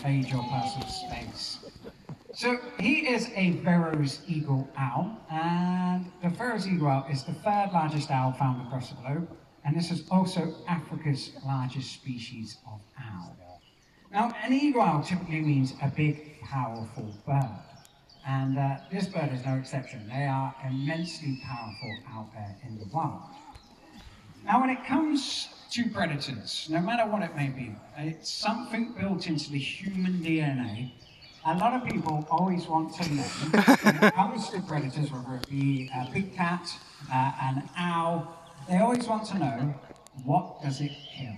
invade your personal space. So he is a Verreaux eagle owl, and the Verreaux eagle owl is the third largest owl found across the globe, and this is also Africa's largest species of owl. Now, an eagle owl typically means a big, powerful bird, and this bird is no exception. They are immensely powerful out there in the wild. Now, when it comes to predators, no matter what it may be, it's something built into the human DNA. A lot of people always want to know, when it comes to predators, whether it be a big cat, an owl, they always want to know, what does it kill?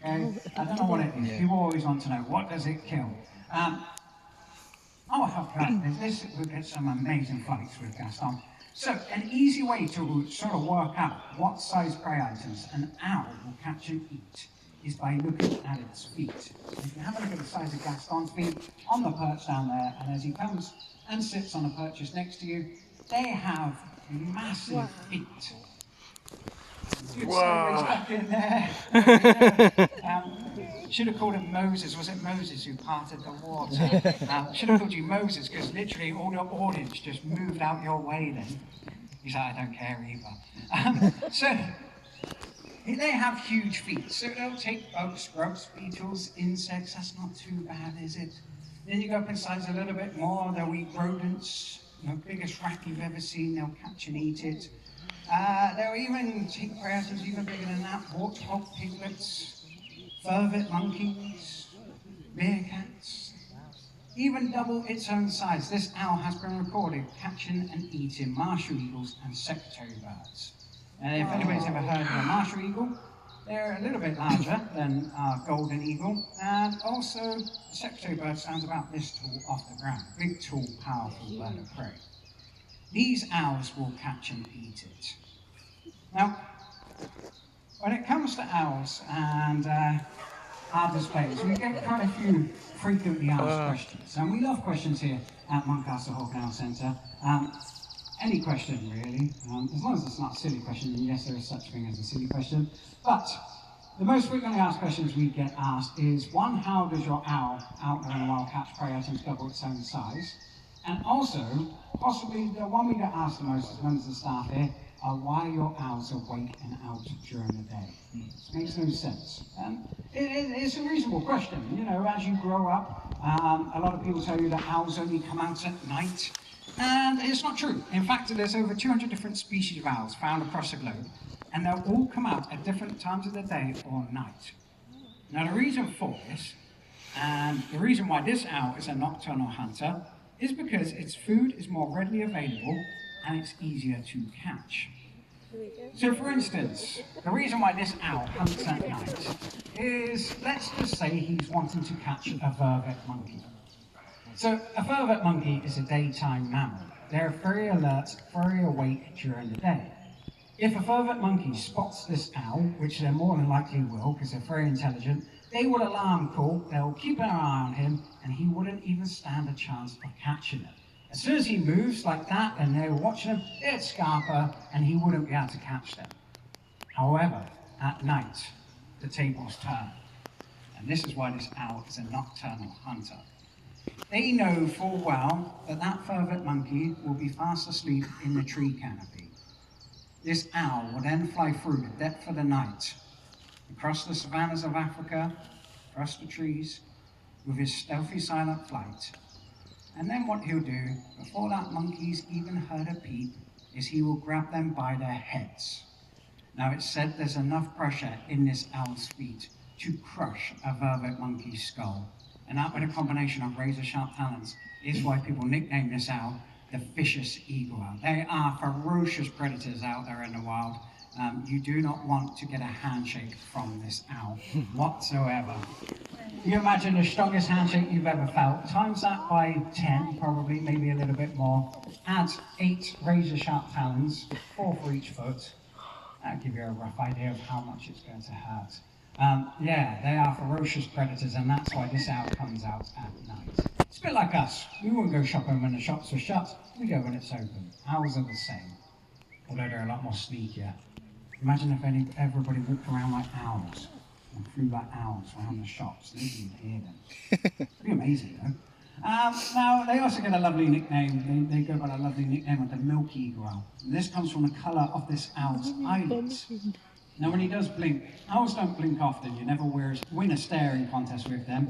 Okay? I don't know what it is. People always want to know, what does it kill? Oh, how glad this we'll get some amazing fights with Gaston. So, an easy way to sort of work out what size prey items an owl will catch and eat is by looking at its feet. If you have a look at the size of Gaston's feet on the perch down there, and as he comes and sits on a perch just next to you, they have massive feet. Good stories up in there. Should have called him Moses. Was it Moses who parted the water? Should have called you Moses, because literally all the audience just moved out your way then. He's like, I don't care either. So they have huge feet. So they'll take bugs, grubs, beetles, insects. That's not too bad, is it? Then you go up in size a little bit more. They'll eat rodents. The biggest rat you've ever seen, they'll catch and eat it. They'll even take prey items even bigger than that. Warthog piglets, vervet monkeys, meerkats, even double its own size. This owl has been recorded catching and eating martial eagles and secretary birds. And if anybody's ever heard of a martial eagle, they're a little bit larger than our golden eagle, and also the secretary bird stands about this tall off the ground. Big, tall, powerful bird of prey. These owls will catch and eat it. Now, when it comes to owls and our displays, we get quite a few frequently asked questions. And we love questions here at Muncaster Hawk Owl Centre. Any question, really. As long as it's not a silly question, and yes, there is such a thing as a silly question. But the most frequently asked questions we get asked is, one, how does your owl out there in the wild catch prey items double its own size? And also, possibly the one we get asked the most as members of the staff here, are why your owls are awake and out during the day. It makes no sense. It's a reasonable question. You know, as you grow up, a lot of people tell you that owls only come out at night. And it's not true. In fact, there's over 200 different species of owls found across the globe, and they'll all come out at different times of the day or night. Now, the reason for this, and the reason why this owl is a nocturnal hunter, is because its food is more readily available and it's easier to catch. So, for instance, the reason why this owl hunts at night is, let's just say he's wanting to catch a vervet monkey. So, a vervet monkey is a daytime mammal. They're very alert, very awake during the day. If a vervet monkey spots this owl, which they more than likely will because they're very intelligent, they will alarm call, they'll keep an eye on him, and he wouldn't even stand a chance of catching it. As soon as he moves like that and they're watching him, they'd scarper and he wouldn't be able to catch them. However, at night, the tables turn. And this is why this owl is a nocturnal hunter. They know full well that that vervet monkey will be fast asleep in the tree canopy. This owl will then fly through the depth of the night, across the savannas of Africa, across the trees, with his stealthy silent flight. And then what he'll do, before that monkey's even heard a peep, is he will grab them by their heads. Now it's said there's enough pressure in this owl's feet to crush a vervet monkey's skull. And that, with a combination of razor-sharp talons, is why people nickname this owl the vicious eagle owl. They are ferocious predators out there in the wild. You do not want to get a handshake from this owl whatsoever. You imagine the strongest handshake you've ever felt, times that by 10, probably, maybe a little bit more. Add 8 razor-sharp talons, 4 for each foot. That'll give you a rough idea of how much it's going to hurt. Yeah, they are ferocious predators, and that's why this owl comes out at night. It's a bit like us. We wouldn't go shopping when the shops are shut. We go when it's open. Owls are the same, although they're a lot more sneakier. Imagine if everybody walked around like owls and flew like owls around the shops. They didn't hear them. It'd be amazing, though. Now, they also get a lovely nickname. They go by a lovely nickname of the milk eagle. And this comes from the colour of this owl's eyelids. Now, when he does blink, owls don't blink often. You never win a staring contest with them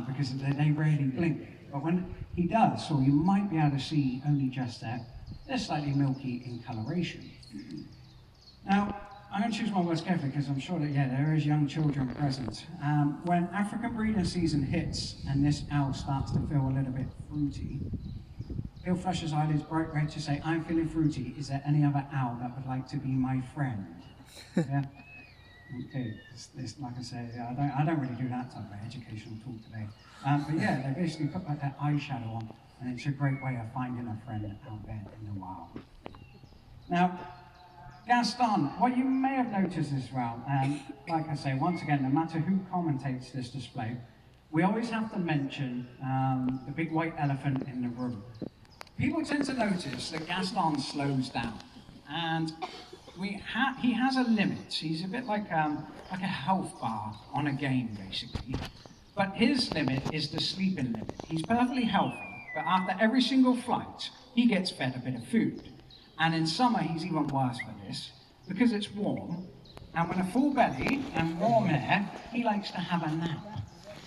because they rarely blink. But when he does, or you might be able to see only just that, they're slightly milky in coloration. Now, I'm going to choose my words carefully because I'm sure that, there is young children present. When African breeding season hits and this owl starts to feel a little bit fruity, he'll flush his eyelids bright red to say, I'm feeling fruity. Is there any other owl that would like to be my friend? Yeah? Okay, like I say, I don't really do that type of educational talk today. But yeah, they basically put like that eyeshadow on, and it's a great way of finding a friend out there in the wild. Now, Gaston, what you may have noticed as well, and like I say, once again, no matter who commentates this display, we always have to mention the big white elephant in the room. People tend to notice that Gaston slows down, and he has a limit. He's a bit like a health bar on a game, basically. But his limit is the sleeping limit. He's perfectly healthy, but after every single flight, he gets fed a bit of food. And in summer, he's even worse for this, because it's warm. And with a full belly and warm air, he likes to have a nap.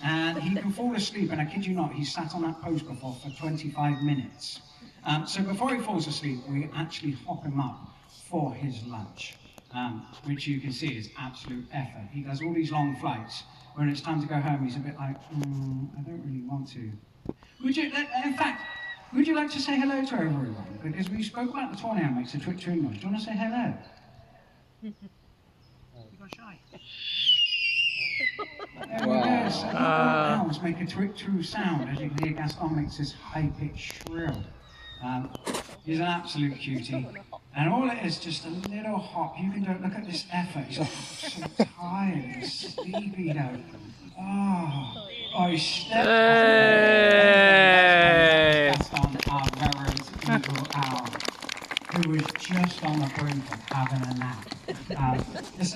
And he can fall asleep, and I kid you not, he's sat on that post before for 25 minutes. So before he falls asleep, we actually hop him up for his lunch, which you can see is absolute effort. He does all these long flights. When it's time to go home, he's a bit like, I don't really want to. In fact, would you like to say hello to everyone? Because we spoke about the tornado makes a twittering noise. Do you want to say hello? You got shy. There we go. So all owls make a twit-true sound as you hear Gaston makes this high-pitched shrill. He's an absolute cutie. And all it is just a little hop. You can do it. Look at this effort. He's so tired and sleepy though. Oh, he stepped on our Verreaux eagle owl, who was just on the brink of having a nap.